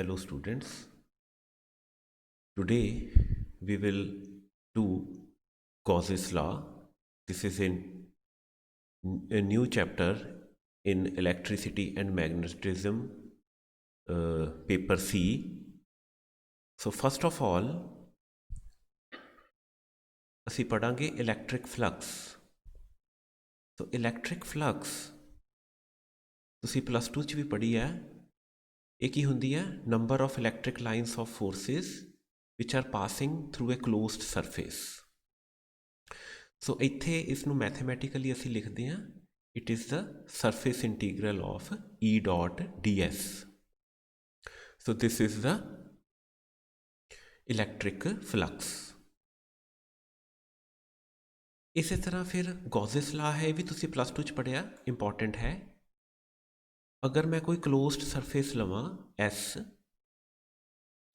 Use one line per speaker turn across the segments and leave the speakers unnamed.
Hello students. Today we will do Gauss's law. This is a new chapter in electricity and magnetism, paper C. So first of all, ਅਸੀਂ ਪੜਾਂਗੇ electric flux. So electric flux ਤੁਸੀਂ +2 ਚ ਵੀ ਪੜ੍ਹੀ ਹੈ। ਇਹ ਕੀ ਹੁੰਦੀ ਹੈ? Number of electric lines of forces which are passing through a closed surface. So ਇੱਥੇ ਇਸ ਨੂੰ ਮੈਥਮੈਟੀਕਲੀ ਅਸੀਂ ਲਿਖਦੇ ਹਾਂ, it is the surface integral of E dot ds. So this is the electric flux. ਇਸੇ ਤਰ੍ਹਾਂ ਫਿਰ ਗੌਸਿਸ ਲਾ ਹੈ, ਇਹ ਵੀ ਤੁਸੀਂ +2 ਚ ਪੜ੍ਹਿਆ, ਇੰਪੋਰਟੈਂਟ ਹੈ। ਅਗਰ ਮੈਂ ਕੋਈ ਕਲੋਜ਼ਡ ਸਰਫੇਸ ਲਵਾਂ S,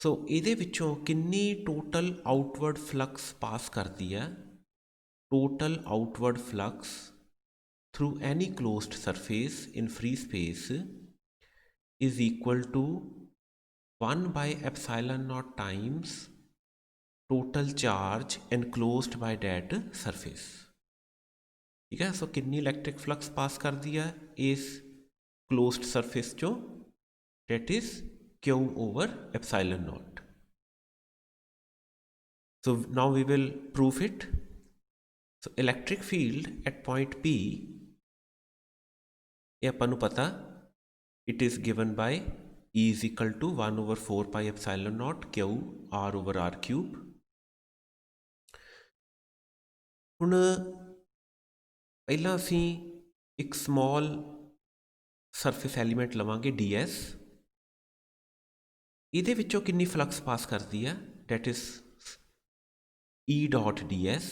ਸੋ ਇਹਦੇ ਵਿੱਚੋਂ ਕਿੰਨੀ ਟੋਟਲ ਆਊਟਵਰਡ ਫਲਕਸ ਪਾਸ ਕਰਦੀ ਹੈ? Total outward flux through any closed surface in free space is equal to 1 by epsilon naught times total charge enclosed by that surface. ठीक है, सो कितनी electric flux pass कर दिया इस क्लोज्ड सरफेस चो? that is Q over epsilon naught. So now we will prove it. So electric field at point P, ये अपन को पता, it is given by E is equal to 1 over 4 pi epsilon naught Q R over R cube. ਹੁਣ ਪਹਿਲਾਂ ਅਸੀਂ ਇੱਕ ਸਮॉल surface element ਲਵਾਂਗੇ ds, ਇਹਦੇ ਵਿੱਚੋਂ ਕਿੰਨੀ ਫਲਕਸ ਪਾਸ ਕਰਦੀ ਹੈ? that is E dot ds.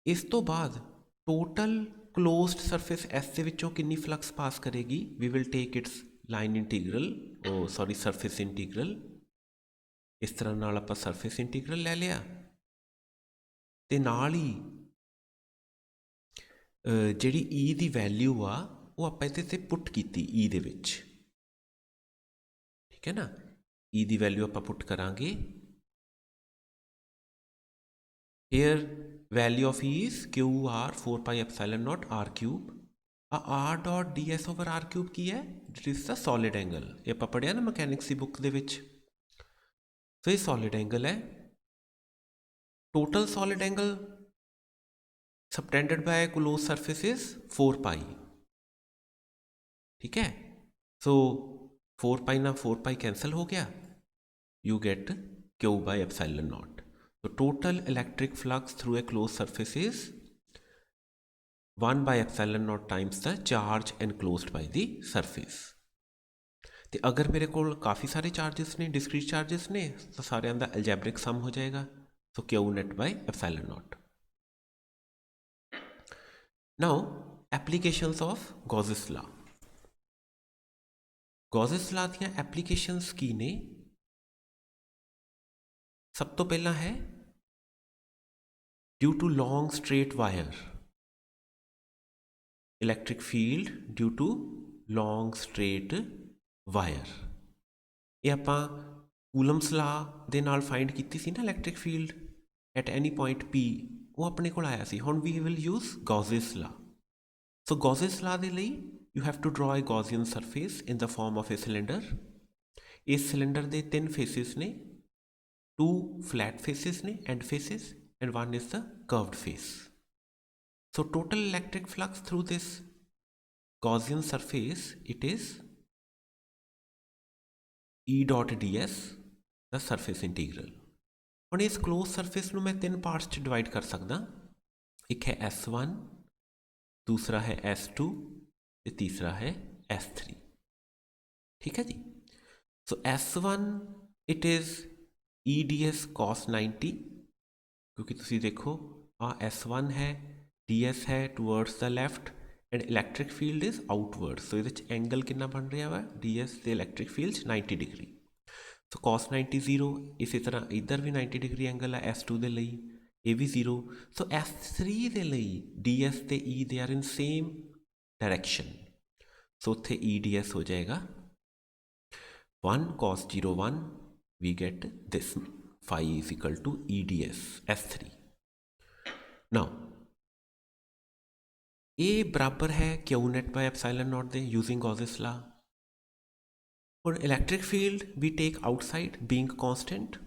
ਇਸ ਤੋਂ ਬਾਅਦ ਟੋਟਲ ਕਲੋਜ਼ਡ ਸਰਫੇਸ S ਦੇ ਵਿੱਚੋਂ ਕਿੰਨੀ ਫਲਕਸ ਪਾਸ ਕਰੇਗੀ? We will take its line integral, surface integral. ਇਸ ਤਰ੍ਹਾਂ ਨਾਲ ਆਪਾਂ ਸਰਫੇਸ ਇੰਟੀਗਰਲ ਲੈ ਲਿਆ, ਤੇ ਨਾਲ ਹੀ ਜਿਹੜੀ E ਦੀ ਵੈਲਿਊ ਆ ਉਹ ਆਪਾਂ ਇਹਦੇ 'ਤੇ ਪੁੱਟ ਕੀਤੀ E ਦੇ ਵਿੱਚ, ਠੀਕ ਹੈ ਨਾ। E ਦੀ ਵੈਲਿਊ ਆਪਾਂ ਪੁੱਟ ਕਰਾਂਗੇ। Here value of E is QR 4 pi epsilon naught R cube. R dot ds over R cube की है? It is the solid angle. ये आप पढ़िया ना मैकेनिक्स की बुक दे विच। So ये solid angle है। Total solid angle subtended by closed surface is 4 pi. ठीक है? So 4 pi ना 4 pi cancel हो गया। You get Q by epsilon naught. So total electric flux through a closed surface is 1 by epsilon naught times the charge enclosed by the surface. तो अगर मेरे को काफ़ी सारे चार्जेस ने, डिस्क्रीट चार्जेस ने, तो सारे का अलजेब्रिक सम हो जाएगा। सो Q net by epsilon naught. Now applications of Gauss's law. Gauss's law ਦੀਆਂ applications की ने? सब तो पहला है due to long straight wire, electric field due to long straight wire. ये ਆਪਾਂ कूलम्स ला ਦੇ ਨਾਲ फाइंड ਕੀਤੀ ਸੀ ना electric field at any point P, ਉਹ ਆਪਣੇ ਕੋਲ ਆਇਆ ਸੀ। ਹੁਣ we will use Gauss's law. So Gauss's law ਦੇ ਲਈ you have to draw a Gaussian surface in the form of a cylinder. ਇਸ ਸਿਲੰਡਰ ਦੇ 3 faces ਨੇ, 2 flat faces ne, end faces, and 1 is the curved face. So total electric flux through this Gaussian surface, it is E dot ds, the surface integral. ਹੁਣ ਇਸ closed surface ਨੂੰ मैं 3 parts ਚ divide कर सकदा। एक है S1, दूसरा है S2 ਤੇ तीसरा है S3। ठीक है जी। So S1 it is E ds cos 90, क्योंकि तुसी देखो S1 है, ds है towards the left and electric field is outward. So ये एंगल कितना बन रहा है? ds से electric field 90 degree. So cos 90 0। इसी तरह इधर भी 90 डिग्री एंगल है S2 दे लई, ये भी 0। सो S3 दे लई ds ते E they are in same direction. So उत्थे E ds हो जाएगा 1 cos 0 1 we get this phi is equal to EDS S3. now A बराबर है Q net by epsilon naught दे यूजिंग गॉसेस लॉ और electric field we take outside being constant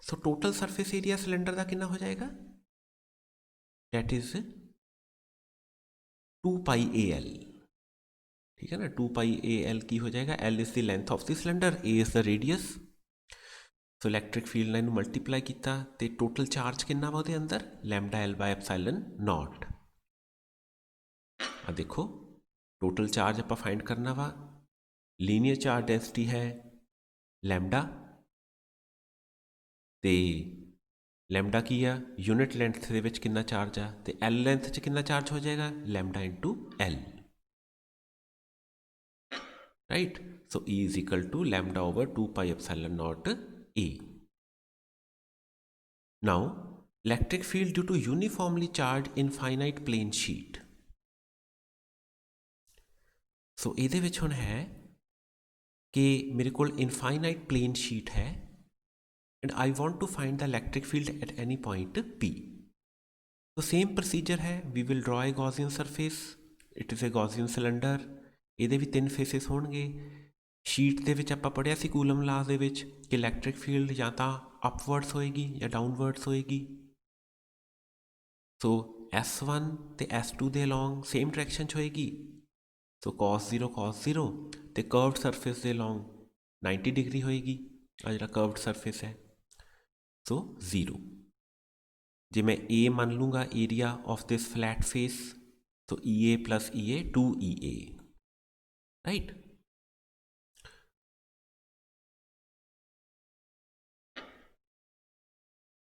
so total surface area cylinder का कितना हो जाएगा that is 2 pi AL ठीक है ना 2 पाई AL की हो जाएगा L is the length of the cylinder A is the radius so electric field line multiply किया तो टोटल चार्ज कितना वा उहदे अंदर lambda L by epsilon naught आ देखो टोटल चार्ज आप फाइंड करना वा लीनियर चार्ज डेंसिटी है लैम्डा तो लैम्डा की आ यूनिट लेंथ के विच कितना चार्ज आ तो L लेंथ च कितना चार्ज हो जाएगा lambda into L right so E is equal to lambda over 2 pi epsilon not A. Now electric field due to uniformly charged infinite plane sheet. So ਇਹਦੇ ਵਿੱਚ ਹੁਣ ਹੈ कि मेरे को इनफाइनाइट प्लेन शीट है and I want to find the electric field at any point P. तो same procedure है we will draw a Gaussian surface it is a Gaussian cylinder ਇਹਦੇ ਵੀ 3 फेसिस ਹੋਣਗੇ शीट ਦੇ ਵਿੱਚ ਆਪਾਂ ਪੜ੍ਹਿਆ ਸੀ ਕੂਲਮ ਲਾ ਦੇ ਵਿੱਚ ਕਿ ਇਲੈਕਟ੍ਰਿਕ ਫੀਲਡ ਜਾਂ ਤਾਂ ਅਪਵਰਡਸ ਹੋਏਗੀ ਜਾਂ ਡਾਊਨਵਰਡਸ ਹੋਏਗੀ ਸੋ S1 ਤੇ S2 ਦੇ ਅਲੋਂਗ ਸੇਮ ਡਾਇਰੈਕਸ਼ਨ 'ਚ ਹੋਏਗੀ ਸੋ cos 0 ਤੇ ਕਰਵਡ ਸਰਫੇਸ ਦੇ ਅਲੋਂਗ 90 ਡਿਗਰੀ ਹੋਏਗੀ ਆ ਜਿਹੜਾ ਕਰਵਡ ਸਰਫੇਸ ਹੈ ਸੋ 0 ਜੇ ਮੈਂ A ਮੰਨ ਲੂँगा area of this flat face तो EA plus EA 2EA right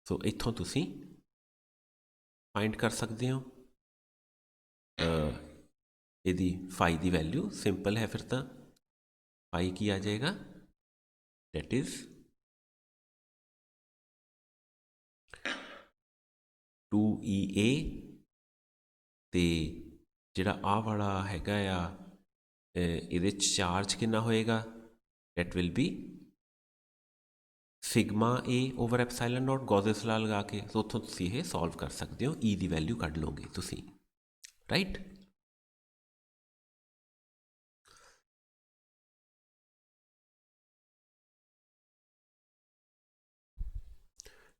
so इत्थों तुसी फाइंड कर सकते हो यदि फाई की वैल्यू सिंपल है फिर तो फाई की आ जाएगा दैट इज 2EA ते जिहड़ा आ वाला हैगा आ ਇਹਦੇ चार्ज कितना होएगा that will be sigma A over epsilon not Gauss's law लगा के तो उत्थों तुसीं ये सॉल्व कर सकते हो E की वैल्यू कढ लोगे तुसीं right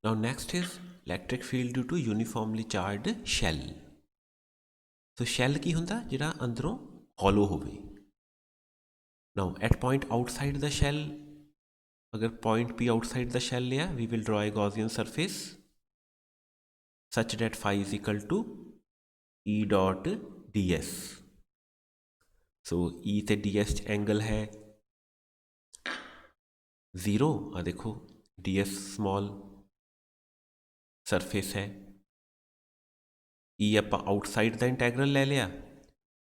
now next is electric field due to uniformly charge shell so shell की हुंदा जिहड़ा अंदरों हॉलो होवे now at point outside the shell अगर point P outside the shell लिया we will draw a Gaussian surface such that phi is equal to E dot DS so E ते DS angle है 0 आ देखो DS small surface है E आप outside the integral ले लिया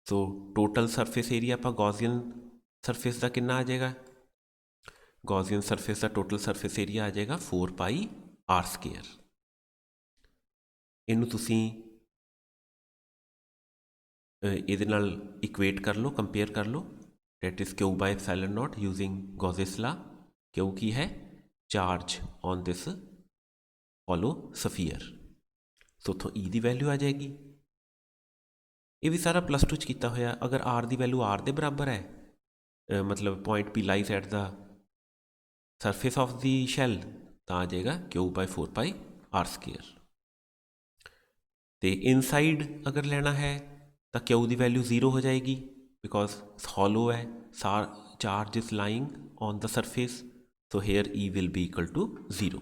सो total surface area आप गॉसियन सरफेस का कितना आ जाएगा गॉसियन सरफेस का टोटल सरफेस एरिया आ जाएगा 4 पाई R²। इनू तुसी ਇਹਦੇ ਨਾਲ ਇਕੁਏਟ ਕਰ ਲਓ ਕੰਪੇਅਰ ਕਰ ਲਓ that is Q by epsilon naught using Gauss's law Q ਕੀ ਹੈ charge on this hollow sphere so ਉੱਥੋਂ E ਦੀ ਵੈਲਿਊ ਆ ਜਾਏਗੀ ਇਹ ਵੀ ਸਾਰਾ +2 'ਚ ਕੀਤਾ ਹੋਇਆ ਅਗਰ R ਦੀ ਵੈਲਿਊ R ਦੇ ਬਰਾਬਰ ਹੈ मतलब point P lies at the surface of the shell तो आ जाएगा Q बाई 4 पाई R²। तो इनसाइड अगर लेना है तो Q की वैल्यू 0 हो जाएगी बिकॉज हॉलो है charge is lying on the surface so here E will be equal to 0।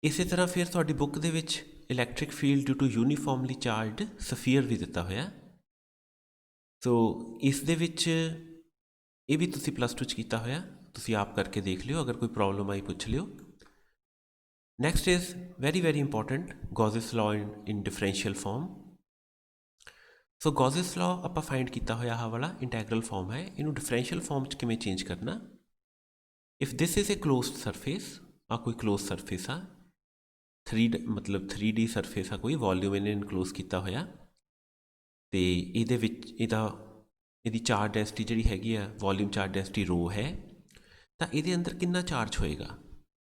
इस तरह फिर थोड़ी बुक दे विच electric field due to uniformly charge sphere भी दिता होया सो इस दे विच ये भी तुसी +2 च कीता होया तुसी आप करके देख लियो अगर कोई प्रॉब्लम आई पूछ लियो। Next is very very important Gauss's law in differential form so Gauss's law आप फाइंड किया होया हा वाला इंटैग्रल फॉर्म है इनू डिफरेंशियल फॉर्म च किवें चेंज करना if this is a closed surface आ कोई क्लोज सरफेस आ 3D सरफेस आ कोई वॉल्यूम इन्हें इनक्लोज किया होया ते इहदे विच इहदा ਇਹਦੀ ਚਾਰਜ ਡੈਂਸਿਟੀ ਜਿਹੜੀ ਹੈਗੀ ਆ ਵੋਲਿਊਮ ਚਾਰਜ ਡੈਂਸਿਟੀ ਰੋ ਹੈ ਤਾਂ ਇਹਦੇ ਅੰਦਰ ਕਿੰਨਾ ਚਾਰਜ ਹੋਏਗਾ।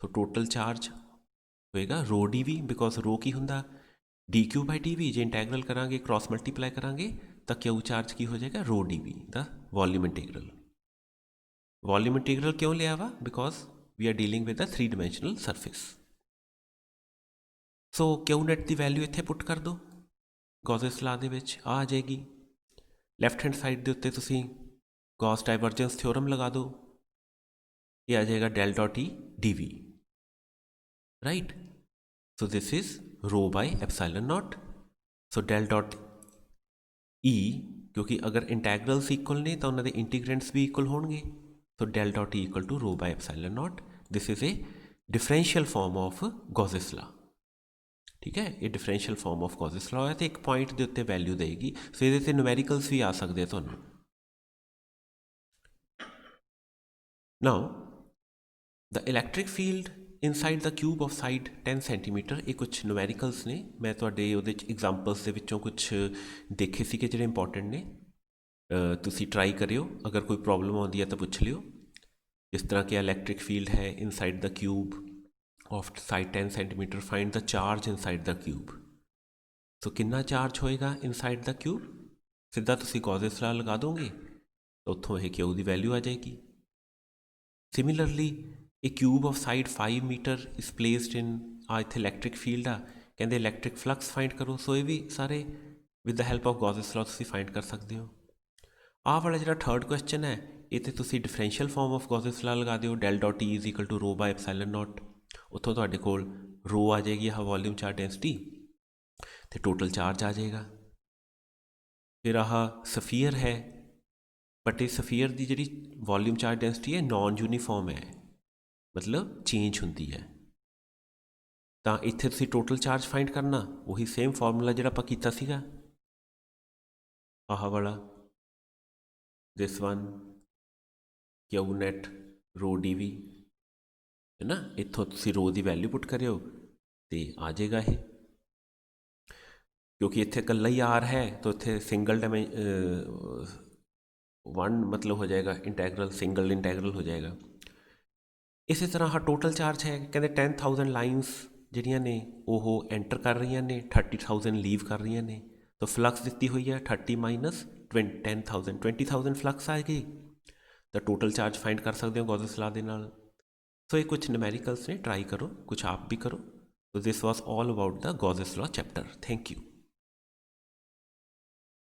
ਸੋ ਟੋਟਲ ਚਾਰਜ ਹੋਏਗਾ ਰੋ ਡੀ ਵੀ, ਬਿਕੋਜ਼ ਰੋ ਕੀ ਹੁੰਦਾ ਡੀ ਕਿਊ ਬਾਈ ਡੀ ਵੀ। ਜੇ ਇੰਟੈਗਰਲ ਕਰਾਂਗੇ ਕ੍ਰੋਸ ਮਲਟੀਪਲਾਈ ਕਰਾਂਗੇ ਤਾਂ ਕਿਊ ਚਾਰਜ ਕੀ ਹੋ ਜਾਏਗਾ ਰੋ ਡੀ ਵੀ ਦਾ ਵੋਲਿਊਮ ਇੰਟੀਗਰਲ। ਵੋਲਿਊਮ ਇੰਟੀਗਰਲ ਕਿਉਂ ਲਿਆ ਵਾ, because we are dealing with a 3 dimensional surface. So Q net ਦੀ ਵੈਲਿਊ ਇੱਥੇ ਪੁੱਟ ਕਰ ਦਿਓ ਗੌਸਿਸ ਲਾ ਦੇ ਵਿੱਚ ਆ ਜਾਏਗੀ। ਲੈਫਟ ਹੈਂਡ ਸਾਈਡ ਦੇ ਉੱਤੇ ਤੁਸੀਂ ਗੌਸ ਡਾਈਵਰਜੈਂਸ ਥਿਓਰਮ ਲਗਾ ਦਿਓ, ਇਹ ਆ ਜਾਏਗਾ del dot E D V, right. So this is rho by epsilon ਨॉट। So del dot ਈ, ਕਿਉਂਕਿ ਅਗਰ ਇੰਟੈਗਰਲਸ ਇਕੁਅਲ ਨੇ ਤਾਂ ਉਹਨਾਂ ਦੇ ਇੰਟੀਗ੍ਰੈਂਟਸ ਵੀ ਇਕੁਅਲ ਹੋਣਗੇ। So del dot E equal to rho by epsilon naught. This is a differential form of Gauss's law, ਠੀਕ ਹੈ। ਇਹ ਡਿਫਰੈਂਸ਼ੀਅਲ ਫਾਰਮ ਆਫ ਗੌਸਿਸ ਲਾ ਹੋਇਆ ਅਤੇ ਇੱਕ ਪੁਆਇੰਟ ਦੇ ਉੱਤੇ ਵੈਲਿਊ ਦੇਗੀ। ਸੋ ਇਹਦੇ 'ਤੇ ਨੂਮੈਰੀਕਲਸ ਵੀ ਆ ਸਕਦੇ ਆ ਤੁਹਾਨੂੰ। Now the electric field inside ਦਾ ਕਿਊਬ ਆਫ ਸਾਈਡ 10 ਸੈਂਟੀਮੀਟਰ, ਇਹ ਕੁਛ ਨੂਮੈਰੀਕਲਸ ਨੇ। ਮੈਂ ਤੁਹਾਡੇ ਉਹਦੇ 'ਚ ਐਗਜ਼ਾਮਪਲਸ ਦੇ ਵਿੱਚੋਂ ਕੁਛ ਦੇਖੇ ਸੀਗੇ ਜਿਹੜੇ ਇੰਪੋਰਟੈਂਟ ਨੇ। ਤੁਸੀਂ ਟਰਾਈ ਕਰਿਓ, ਅਗਰ ਕੋਈ ਪ੍ਰੋਬਲਮ ਆਉਂਦੀ ਹੈ ਤਾਂ ਪੁੱਛ ਲਿਓ। ਜਿਸ ਤਰ੍ਹਾਂ ਕਿ ਇਲੈਕਟ੍ਰਿਕ ਫੀਲਡ ਹੈ ਇਨਸਾਈਡ ਦਾ cube of side 10 centimeter, find the charge inside the cube। so ਕਿੰਨਾ ਚਾਰਜ ਹੋਏਗਾ ਇਨਸਾਈਡ ਦਾ ਕਿਊਬ, ਸਿੱਧਾ ਤੁਸੀਂ ਗੌਸਿਸ ਲਾ ਲਗਾ ਦੋਗੇ ਤਾਂ ਉੱਥੋਂ ਇਹ ਕਿਊ ਦੀ ਵੈਲਿਊ ਆ ਜਾਏਗੀ। ਸਿਮਿਲਰਲੀ ਇਹ cube of side 5 metre is placed in ਆ, ਇੱਥੇ ਇਲੈਕਟ੍ਰਿਕ ਫੀਲਡ ਆ, ਕਹਿੰਦੇ ਇਲੈਕਟ੍ਰਿਕ ਫਲਕਸ ਫਾਈਂਡ ਕਰੋ। ਸੋ ਇਹ ਵੀ ਸਾਰੇ with the help of Gauss's ਲਾ ਤੁਸੀਂ ਫਾਈਂਡ ਕਰ ਸਕਦੇ ਹੋ। ਆਹ ਵਾਲਾ ਜਿਹੜਾ ਥਰਡ ਕੁਐਸਚਨ ਹੈ ਇਹ 'ਤੇ ਤੁਸੀਂ differential form of Gauss's law ਲਗਾ ਦਿਓ, del dot E is equal to rho by epsilon ਨॉट। ਉੱਥੋਂ ਤੁਹਾਡੇ ਕੋਲ ਰੋ ਆ ਜਾਏਗੀ ਆਹ ਵੋਲਿਊਮ ਚਾਰਜ ਡੈਂਸਿਟੀ ਅਤੇ ਟੋਟਲ ਚਾਰਜ ਆ ਜਾਏਗਾ। ਫਿਰ ਆਹ ਸਫੀਅਰ ਹੈ, ਬਟ ਇਹ ਸਫੀਅਰ ਦੀ ਜਿਹੜੀ ਵੋਲਿਊਮ ਚਾਰਜ ਡੈਂਸਿਟੀ ਹੈ ਨੋਨ ਯੂਨੀਫਾਰਮ ਹੈ, ਮਤਲਬ ਚੇਂਜ ਹੁੰਦੀ ਹੈ। ਤਾਂ ਇੱਥੇ ਤੁਸੀਂ ਟੋਟਲ ਚਾਰਜ ਫਾਈਂਡ ਕਰਨਾ, ਉਹੀ ਸੇਮ ਫਾਰਮੂਲਾ ਜਿਹੜਾ ਆਪਾਂ ਕੀਤਾ ਸੀਗਾ ਆਹ ਵਾਲਾ, ਦਿਸ ਵਨ ਕਿਊ ਨੈਟ ਰੋ ਡੀ ਵੀ ਹੈ ਨਾ। ਇੱਥੋਂ ਤੁਸੀਂ ਰੋ ਦੀ ਵੈਲਿਊ ਪੁੱਟ ਕਰਿਓ ਅਤੇ ਆ ਜਾਏਗਾ ਇਹ। ਕਿਉਂਕਿ ਇੱਥੇ ਇਕੱਲਾ ਹੀ ਆਰ ਹੈ ਤਾਂ ਉੱਥੇ ਸਿੰਗਲ ਵਨ ਮਤਲਬ ਹੋ ਜਾਏਗਾ ਇੰਟੈਗਰਲ, ਸਿੰਗਲ ਇੰਟੈਗਰਲ ਹੋ ਜਾਏਗਾ। ਇਸੇ ਤਰ੍ਹਾਂ ਆਹ ਟੋਟਲ ਚਾਰਜ ਹੈ, ਕਹਿੰਦੇ 10,000 ਲਾਈਨਸ ਜਿਹੜੀਆਂ ਨੇ ਉਹ ਐਂਟਰ ਕਰ ਰਹੀਆਂ ਨੇ, 30,000 ਲੀਵ ਕਰ ਰਹੀਆਂ ਨੇ। ਤਾਂ ਫਲਕਸ ਦਿੱਤੀ ਹੋਈ ਹੈ 30 ਮਾਈਨਸ 10,000, 20,000 ਫਲਕਸ ਆ ਗਈ। ਤਾਂ ਟੋਟਲ ਚਾਰਜ ਫਾਈਂਡ ਕਰ ਸਕਦੇ ਹੋ ਗੌਸਿਸ ਲਾ ਦੇ ਨਾਲ। ਸੋ ਇਹ ਕੁਛ ਨੂਮੈਰੀਕਲਸ ਨੇ, ਟਰਾਈ ਕਰੋ, ਕੁਛ ਆਪ ਵੀ ਕਰੋ। So this was all about the Gauss's law chapter. Thank you.